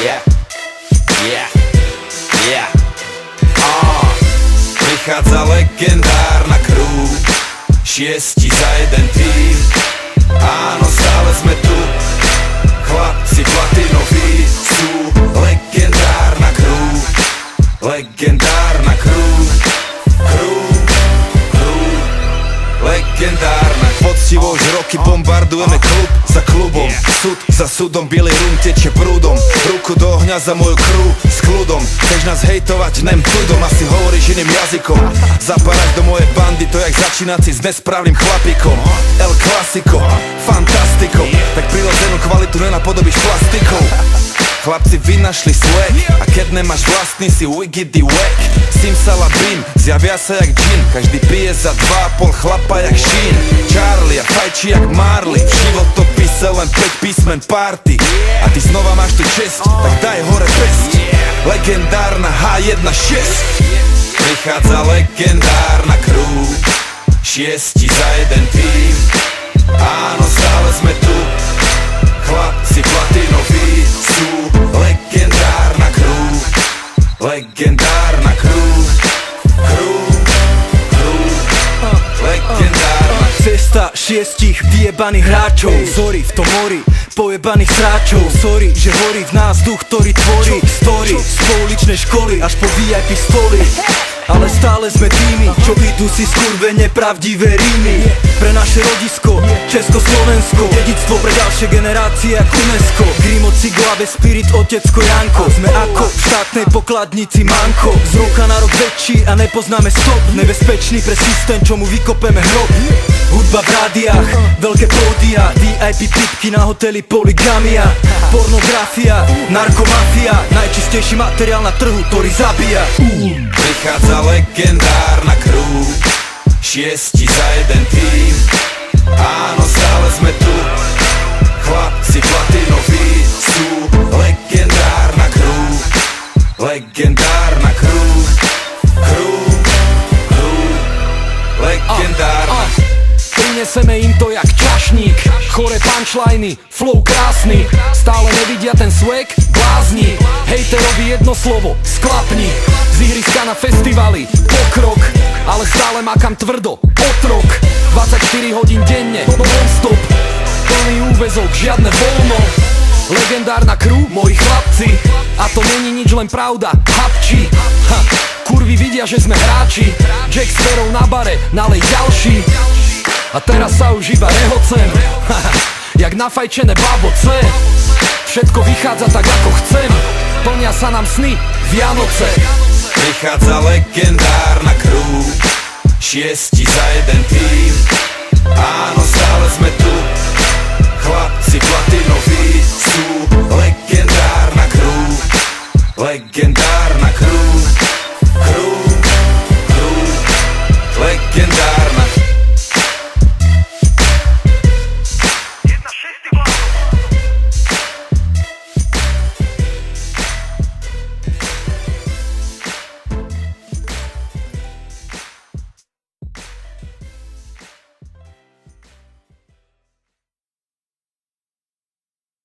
Yeah, yeah, yeah. Prichádza legendárna crew, 6 za jeden tým. Áno, stále sme tu, chlapci platinoví sú. Legendárna crew, legendárna crew, legendárna. Poctivo už roky bombardujeme klub za klubom, súd za súdom, bielý rum teče prúdom. Ruku do ohňa za moju crew s kľudom. Chceš nás hejtovať, nem tudom, asi hovoríš iným jazykom. Zapadáš do mojej bandy, to jak začínať si s nesprávnym chlapikom. El Clasico, fantastico, tak prirodzenú kvalitu nenapodobíš plastikou. Chlapci vynašli swag, a keď nemáš vlastný si wiggity wack. Simsalabim, zjavia sa jak džin, každý pije za 2,5 chlapa jak Sheen. Charlie a fajči jak Marley, v životopise len 5 písmen party. A ty znova máš tu česť, tak daj hore pesť. Legendárna H1-6. Prichádza legendárna crew, 6 za jeden tým. Áno, stále sme tu, chlapci platinoví sú. Legendárna crew, legendárna crew, legendárna. Cesta 6 vyjebaných hráčov, zory v tom mori pojebaných sráčov. Sorry, že horí v nás duch, ktorý tvorí story z pouličnej školy až po VIP stoly. Ale stále sme tými, čo idú si skurvene pravdivé rímy. Pre naše rodisko, Československo, dedictvo pre ďalšie generácie ako UNESCO. Grimo, Cigo a bez spirit, otecko Janko. Sme ako v štátnej pokladnici manko, z roka na rok väčší a nepoznáme stop. Nebezpečný pre systém, čo mu vykopeme hrob. Hudba v rádiách, veľké pódia, VIP pitky na hoteli Poligamia. Pornografia, narkomafia, najčistejší materiál na trhu, ktorý zabíja. Prichádza legendárna crew, 6 za jeden tým. Áno, stále sme tu, chlapci platinoví sú. Legendárna crew, legendárna crew, legendárna. Prineseme im to jak čašník, chore punchliny, flow krásny. Stále nevidia ten swag, blázni. Hejterovi jedno slovo, sklapni. Z ihriska na festivaly, pokrok, ale stále makam tvrdo, otrok. 24 hodín denne, non-stop, plný úväzok, žiadne voľno. Legendárna crew, moji chlapci, a to není nič, len pravda, hapči. Kurvy vidia, že sme hráči, Jack s Ferou na bare, nalej ďalší. A teraz sa už iba rehocem, jak nafajčené baboce. Všetko vychádza tak ako chcem, plnia sa nám sny, Vianoce. Prichádza legendárna crew, 6 za jeden tým. Áno, stále sme tu, chlapci platinoví sú. Legendárna crew, legendárna crew.